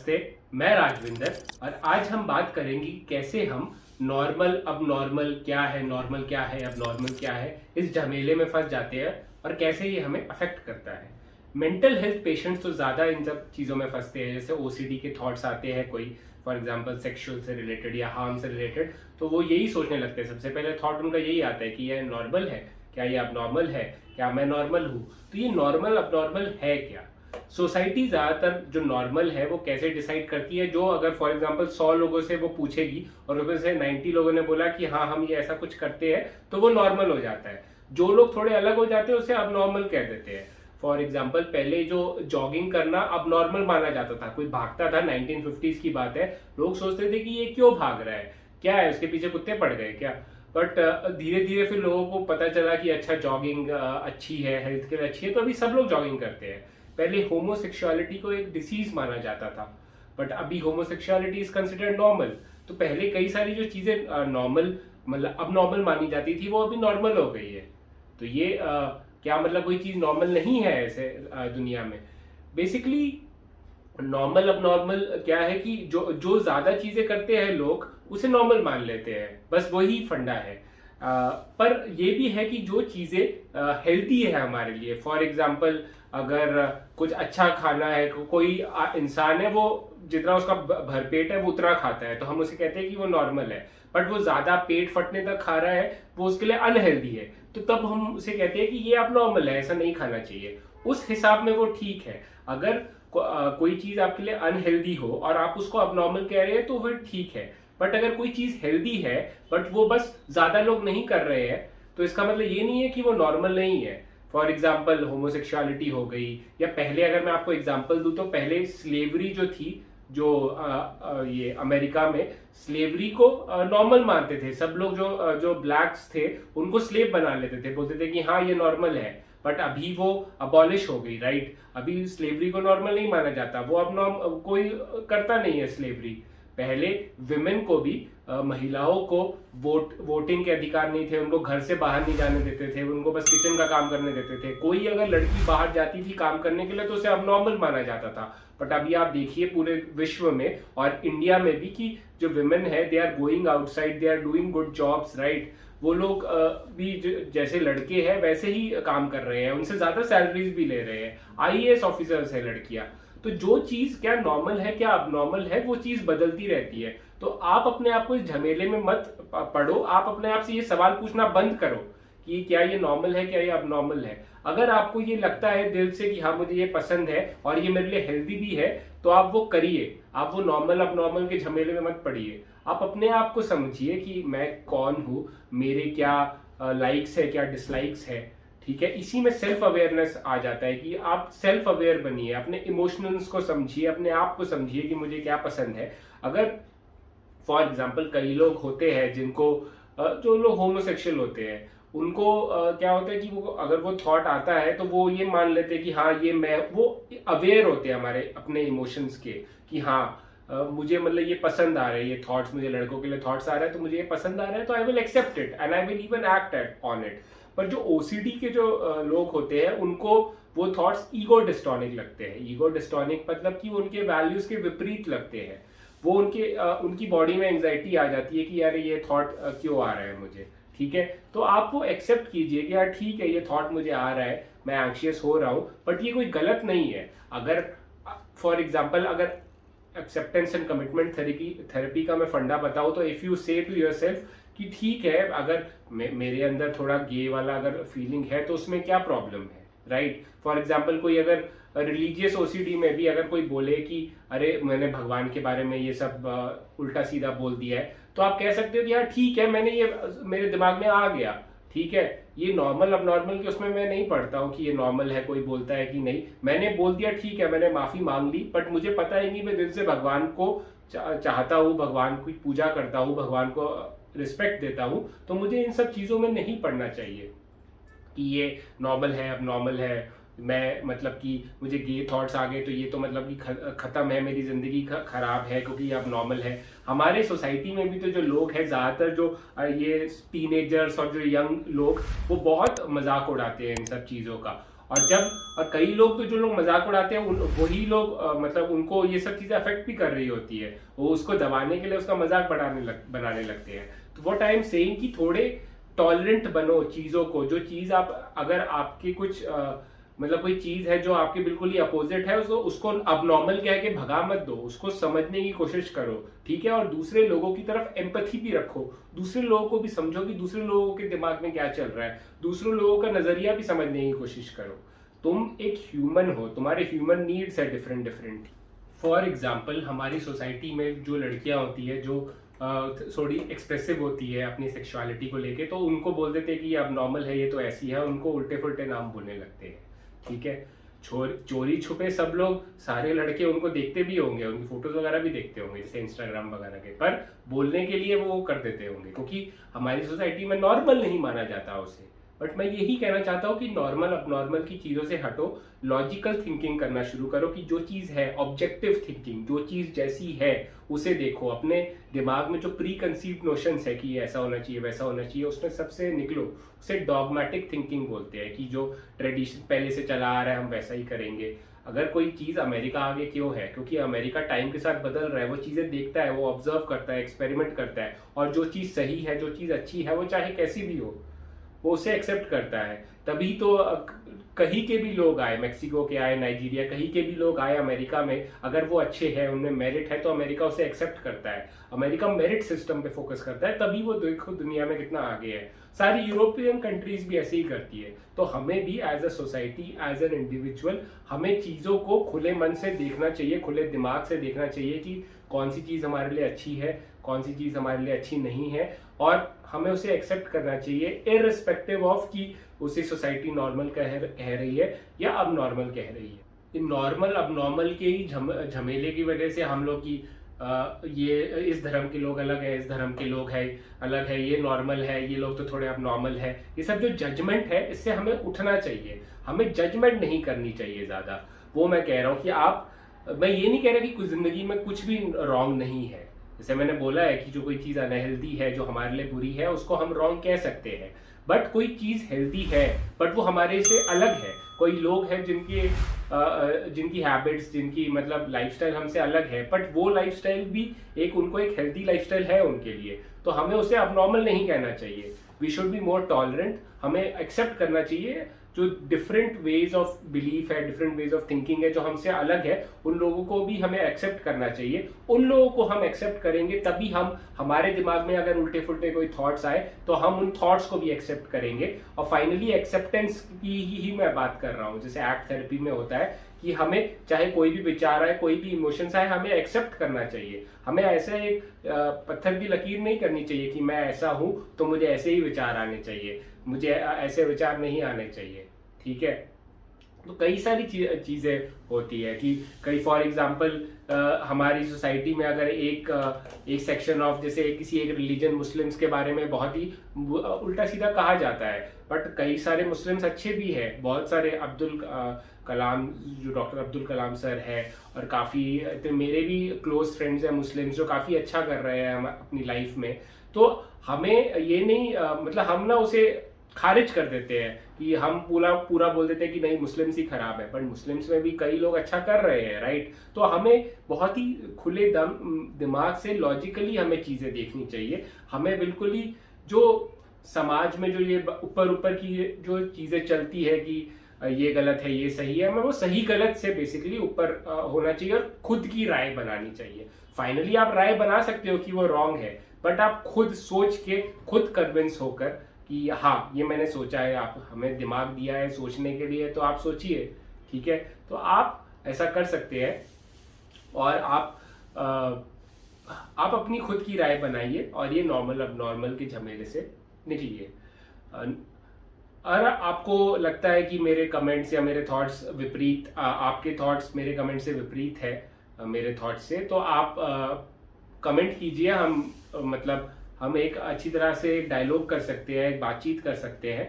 नमस्ते, मैं राजविंदर और आज हम बात करेंगे कैसे हम नॉर्मल अब नॉर्मल क्या है, नॉर्मल क्या है, अब नॉर्मल क्या है, इस झमेले में फंस जाते हैं और कैसे ये हमें अफेक्ट करता है। मेंटल हेल्थ पेशेंट्स तो ज़्यादा इन सब चीज़ों में फंसते हैं, जैसे ओसीडी के थॉट्स आते हैं, कोई फॉर एग्जांपल सेक्सुअल से रिलेटेड या हार्म से रिलेटेड, तो वो यही सोचने लगते हैं। सबसे पहले थॉट उनका यही आता है कि ये नॉर्मल है क्या, ये अब नॉर्मल है क्या, मैं नॉर्मल हूँ। तो ये नॉर्मल अब नॉर्मल है क्या? सोसाइटी ज्यादातर जो नॉर्मल है वो कैसे डिसाइड करती है, जो अगर फॉर एग्जांपल 100 लोगों से वो पूछेगी और उसमें से 90 लोगों ने बोला कि हाँ हम ये ऐसा कुछ करते हैं, तो वो नॉर्मल हो जाता है। जो लोग थोड़े अलग हो जाते हैं उसे अब नॉर्मल कह देते हैं। फॉर एग्जाम्पल पहले जो जॉगिंग करना अब नॉर्मल माना जाता था, कोई भागता था, 1950s की बात है, लोग सोचते थे कि ये क्यों भाग रहा है, क्या है उसके पीछे, कुत्ते पड़ गए क्या। बट धीरे धीरे फिर लोगों को पता चला कि अच्छा जॉगिंग अच्छी है, हेल्थ के लिए अच्छी है, तो अभी सब लोग जॉगिंग करते हैं। पहले होमोसेक्सुअलिटी को एक डिसीज माना जाता था, बट अभी होमोसेक्सुअलिटी इज कंसिडर्ड नॉर्मल। तो पहले कई सारी जो चीजें नॉर्मल मतलब अब नॉर्मल मानी जाती थी वो अभी नॉर्मल हो गई है। तो ये क्या मतलब कोई चीज नॉर्मल नहीं है ऐसे दुनिया में? बेसिकली नॉर्मल अब नॉर्मल क्या है कि जो जो ज्यादा चीजें करते हैं लोग उसे नॉर्मल मान लेते हैं, बस वही फंडा है। पर ये भी है कि जो चीजें हेल्थी है हमारे लिए, फॉर एग्जाम्पल अगर कुछ अच्छा खाना है, कोई इंसान है वो जितना उसका भरपेट है वो उतना खाता है, तो हम उसे कहते हैं कि वो नॉर्मल है। बट वो ज्यादा पेट फटने तक खा रहा है, वो उसके लिए अनहेल्दी है, तो तब हम उसे कहते हैं कि ये अब नॉर्मल है, ऐसा नहीं खाना चाहिए। उस हिसाब में वो ठीक है। अगर कोई चीज आपके लिए अनहेल्दी हो और आप उसको अब नॉर्मल कह रहे हैं तो वो ठीक है। बट अगर कोई चीज हेल्दी है बट वो बस ज्यादा लोग नहीं कर रहे हैं, तो इसका मतलब ये नहीं है कि वो नॉर्मल नहीं है। फॉर एग्जाम्पल होमोसेक्सुअलिटी हो गई, या पहले अगर मैं आपको एग्जाम्पल दूं तो पहले स्लेवरी जो थी, जो ये अमेरिका में स्लेवरी को नॉर्मल मानते थे सब लोग। जो ब्लैक्स थे उनको स्लेव बना लेते थे, बोलते थे कि हाँ ये नॉर्मल है। बट अभी वो अबॉलिश हो गई, राइट? अभी स्लेवरी को नॉर्मल नहीं माना जाता, वो अब कोई करता नहीं है स्लेवरी। पहले विमेन को भी महिलाओं को वोटिंग के अधिकार नहीं थे, उनको घर से बाहर नहीं जाने देते थे, उनको बस किचन का काम करने देते थे। कोई अगर लड़की बाहर जाती थी काम करने के लिए तो उसे अब नॉर्मल माना जाता था। बट अभी आप देखिए पूरे विश्व में और इंडिया में भी कि जो विमेन है they are going outside, they are doing good jobs, right? वो लोग भी जैसे लड़के हैं वैसे ही काम कर रहे हैं, उनसे ज्यादा सैलरीज भी ले रहे हैं, आईएएस ऑफिसर्स है लड़कियां। तो जो चीज क्या नॉर्मल है क्या अब नॉर्मल है, वो चीज बदलती रहती है। तो आप अपने आप को इस झमेले में मत पड़ो, आप अपने आप से ये सवाल पूछना बंद करो कि क्या ये नॉर्मल है, क्या ये अब नॉर्मल है। अगर आपको ये लगता है दिल से कि हाँ मुझे ये पसंद है और ये मेरे लिए हेल्दी भी है, तो आप वो करिए। आप वो नॉर्मल अब नॉर्मल के झमेले में मत पड़िए। आप अपने आप को समझिए कि मैं कौन हूँ, मेरे क्या लाइक्स है, क्या डिसलाइक्स है, ठीक है? इसी में सेल्फ अवेयरनेस आ जाता है कि आप सेल्फ अवेयर बनिए, अपने इमोशंस को समझिए, अपने आप को समझिए कि मुझे क्या पसंद है। अगर फॉर एग्जाम्पल कई लोग होते हैं जिनको जो लोग होमोसेक्सुअल होते हैं उनको क्या होता है कि वो अगर वो थॉट आता है तो वो ये मान लेते हैं कि हाँ ये मैं, वो अवेयर होते हैं हमारे अपने इमोशंस के कि हाँ मुझे मतलब ये पसंद आ रहे हैं, ये थॉट्स मुझे लड़कों के लिए थॉट्स आ रहे हैं तो मुझे ये पसंद आ रहा है, तो I will accept it and I will even act on it. पर जो ओसीडी के जो लोग होते हैं उनको वो थॉट्स ईगो डिस्टॉनिक लगते हैं। ईगो डिस्टॉनिक मतलब कि उनके वैल्यूज के विपरीत लगते हैं। वो उनकी बॉडी में एंजाइटी आ जाती है कि यार ये थॉट क्यों आ रहा है मुझे, ठीक है? तो आप वो एक्सेप्ट कीजिए कि यार ठीक है ये थॉट मुझे आ रहा है, मैं एंग्शियस हो रहा हूँ, बट ये कोई गलत नहीं है। अगर फॉर एग्जाम्पल अगर एक्सेप्टेंस एंड कमिटमेंट थेरेपी का मैं फंडा बताऊं तो इफ यू से टू योरसेल्फ कि ठीक है अगर मेरे अंदर थोड़ा गे वाला अगर फीलिंग है तो उसमें क्या प्रॉब्लम है, राइट? फॉर एग्जाम्पल कोई अगर रिलीजियस ओसीडी में भी अगर कोई बोले कि अरे मैंने भगवान के बारे में ये सब उल्टा सीधा बोल दिया है, तो आप कह सकते हो कि यार ठीक है मैंने ये मेरे दिमाग में आ गया, ठीक है? ये नॉर्मल अब नॉर्मल के उसमें मैं नहीं पढ़ता हूँ कि ये नॉर्मल है, कोई बोलता है कि नहीं, मैंने बोल दिया ठीक है, मैंने माफी मांग ली, बट मुझे पता है कि मैं दिल से भगवान को चाहता हूँ, भगवान की पूजा करता हूँ, भगवान को रिस्पेक्ट देता हूँ, तो मुझे इन सब चीजों में नहीं पढ़ना चाहिए कि ये नॉर्मल है अब नॉर्मल है। मैं मतलब कि मुझे गे थॉट्स आ गए तो ये तो मतलब कि खत्म है, मेरी जिंदगी खराब है क्योंकि अब नॉर्मल है। हमारे सोसाइटी में भी तो जो लोग हैं ज्यादातर जो ये टीनेजर्स और जो यंग लोग वो बहुत मजाक उड़ाते हैं इन सब चीजों का। और कई लोग तो जो लोग मजाक उड़ाते हैं वही लोग मतलब उनको ये सब चीजें अफेक्ट भी कर रही होती है, वो उसको दबाने के लिए उसका मजाक बनाने लगते हैं। तो व्हाट आई एम सेइंग कि थोड़े टॉलरेंट बनो चीजों को। जो चीज आप अगर आपके कुछ मतलब कोई चीज है जो आपके बिल्कुल ही अपोजिट है, उसको अब नॉर्मल कह के भगा मत दो, उसको समझने की कोशिश करो, ठीक है। और दूसरे लोगों की तरफ एम्पैथी भी रखो, दूसरे लोगों को भी समझो कि दूसरे लोगों के दिमाग में क्या चल रहा है, दूसरे लोगों का नजरिया भी समझने की कोशिश करो। तुम एक ह्यूमन हो, तुम्हारे ह्यूमन नीड्स है डिफरेंट डिफरेंट। फॉर एग्जाम्पल हमारी सोसाइटी में जो लड़कियां होती है जो थोड़ी एक्सप्रेसिव होती है अपनी सेक्सुअलिटी को लेके, तो उनको बोल देते हैं कि ये अब नॉर्मल है, ये तो ऐसी है, उनको उल्टे फुल्टे नाम बोलने लगते हैं, ठीक है। चोरी छुपे सब लोग, सारे लड़के उनको देखते भी होंगे, उनकी फोटोज वगैरह भी देखते होंगे जैसे इंस्टाग्राम वगैरह के, पर बोलने के लिए वो कर देते होंगे क्योंकि हमारी सोसाइटी में नॉर्मल नहीं माना जाता उसे। बट मैं यही कहना चाहता हूँ कि नॉर्मल अब नॉर्मल की चीजों से हटो, लॉजिकल थिंकिंग करना शुरू करो कि जो चीज है, ऑब्जेक्टिव थिंकिंग, जो चीज जैसी है उसे देखो। अपने दिमाग में जो प्री कंसीव्ड नोशंस है कि ऐसा होना चाहिए वैसा होना चाहिए, उसमें सबसे निकलो। उसे डॉगमेटिक थिंकिंग बोलते हैं कि जो ट्रेडिशन पहले से चला आ रहा है हम वैसा ही करेंगे। अगर कोई चीज अमेरिका आगे क्यों है, क्योंकि अमेरिका टाइम के साथ बदल रहा है, वो चीजें देखता है, वो ऑब्जर्व करता है, एक्सपेरिमेंट करता है, और जो चीज सही है, जो चीज अच्छी है, वो चाहे कैसी भी हो वो उसे एक्सेप्ट करता है। तभी तो कहीं के भी लोग आए, मेक्सिको के आए, नाइजीरिया, कहीं के भी लोग आए अमेरिका में, अगर वो अच्छे हैं, उनमें मेरिट है, तो अमेरिका उसे एक्सेप्ट करता है। अमेरिका मेरिट सिस्टम पे फोकस करता है, तभी वो देखो दुनिया में कितना आगे है। सारी यूरोपियन कंट्रीज भी ऐसे ही करती है। तो हमें भी as a society, as an individual, हमें चीजों को खुले मन से देखना चाहिए, खुले दिमाग से देखना चाहिए कि कौन सी चीज हमारे लिए अच्छी है, कौन सी चीज हमारे लिए अच्छी नहीं है, और हमें उसे एक्सेप्ट करना चाहिए इररिस्पेक्टिव ऑफ कि उसे सोसाइटी नॉर्मल कह रही है या अब नॉर्मल कह रही है। नॉर्मल अब नॉर्मल के ही झमेले की वजह से हम लोग की ये इस धर्म के लोग अलग है, इस धर्म के लोग है अलग है, ये नॉर्मल है, ये लोग तो थोड़े अब नॉर्मल है, ये सब जो जजमेंट है इससे हमें उठना चाहिए। हमें जजमेंट नहीं करनी चाहिए ज्यादा। वो मैं कह रहा हूँ कि मैं ये नहीं कह रहा कि कुछ जिंदगी में कुछ भी रॉन्ग नहीं है। जैसे मैंने बोला है कि जो कोई चीज अनहेल्दी है, जो हमारे लिए बुरी है, उसको हम रॉन्ग कह सकते हैं। बट कोई चीज हेल्दी है बट वो हमारे से अलग है। कोई लोग हैं जिनकी हैबिट्स, जिनकी मतलब लाइफस्टाइल हमसे अलग है, बट वो लाइफस्टाइल भी उनको एक हेल्दी लाइफस्टाइल है उनके लिए, तो हमें उसे अबनॉर्मल नहीं कहना चाहिए। We should be more tolerant. हमें एक्सेप्ट करना चाहिए जो डिफरेंट वेज ऑफ बिलीफ है, डिफरेंट वेज ऑफ थिंकिंग है, जो हमसे अलग है, उन लोगों को भी हमें एक्सेप्ट करना चाहिए। उन लोगों को हम एक्सेप्ट करेंगे तभी हमारे दिमाग में अगर उल्टे फुल्टे कोई थॉट्स आए तो हम उन थॉट्स को भी एक्सेप्ट करेंगे। और फाइनली एक्सेप्टेंस की ही मैं बात कर रहा हूँ, जैसे एक्ट थेरेपी में होता है कि हमें चाहे कोई भी विचार आए, कोई भी इमोशंस आए, हमें एक्सेप्ट करना चाहिए। हमें ऐसे एक पत्थर की लकीर नहीं करनी चाहिए कि मैं ऐसा हूं तो मुझे ऐसे ही विचार आने चाहिए, मुझे ऐसे विचार नहीं आने चाहिए, ठीक है। तो कई सारी चीजें होती है कि कई फॉर एग्जांपल हमारी सोसाइटी में अगर एक सेक्शन ऑफ जैसे किसी एक रिलीजन मुस्लिम्स के बारे में बहुत ही उल्टा सीधा कहा जाता है, बट कई सारे मुस्लिम्स अच्छे भी है। बहुत सारे अब्दुल कलाम, जो डॉक्टर अब्दुल कलाम सर है, और काफ़ी तो मेरे भी क्लोज फ्रेंड्स हैं मुस्लिम्स जो काफ़ी अच्छा कर रहे हैं अपनी लाइफ में। तो हमें ये नहीं मतलब हम ना उसे खारिज कर देते हैं कि हम पूरा बोल देते हैं कि नहीं मुस्लिम्स ही खराब है, बट मुस्लिम्स में भी कई लोग अच्छा कर रहे हैं, राइट। तो हमें बहुत ही खुले दिमाग से लॉजिकली हमें चीजें देखनी चाहिए। हमें बिल्कुल ही जो समाज में जो ये ऊपर की जो चीजें चलती है कि ये गलत है ये सही है, हमें वो सही गलत से बेसिकली ऊपर होना चाहिए और खुद की राय बनानी चाहिए। फाइनली आप राय बना सकते हो कि वो रॉन्ग है, बट आप खुद सोच के, खुद कन्विंस होकर कि हाँ ये मैंने सोचा है, आप हमें दिमाग दिया है सोचने के लिए, तो आप सोचिए, ठीक है। तो आप ऐसा कर सकते हैं और आप अपनी खुद की राय बनाइए और ये नॉर्मल अब नॉर्मल के झमेले से निकलिए। अगर आपको लगता है कि मेरे कमेंट्स या मेरे थॉट्स विपरीत, आपके थॉट्स मेरे कमेंट से विपरीत है मेरे थॉट्स से, तो आप कमेंट कीजिए। हम एक अच्छी तरह से डायलॉग कर सकते हैं, एक बातचीत कर सकते हैं।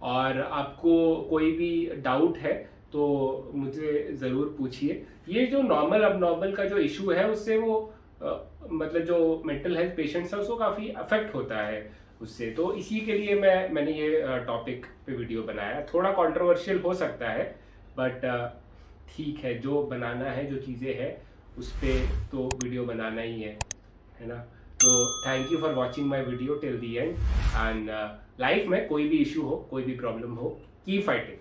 और आपको कोई भी डाउट है तो मुझे ज़रूर पूछिए। ये जो नॉर्मल अब नॉर्मल का जो इशू है उससे वो मतलब जो मेंटल हेल्थ पेशेंट्स है उसको काफ़ी अफेक्ट होता है। उससे। तो इसी के लिए मैंने ये टॉपिक पे वीडियो बनाया। थोड़ा कंट्रोवर्शियल हो सकता है बट ठीक है, जो बनाना है, जो चीज़ें हैं उस पर तो वीडियो बनाना ही है ना। तो thank you for watching my video till the and. And life में कोई भी इशू हो, कोई भी प्रॉब्लम हो, कीप फाइटिंग।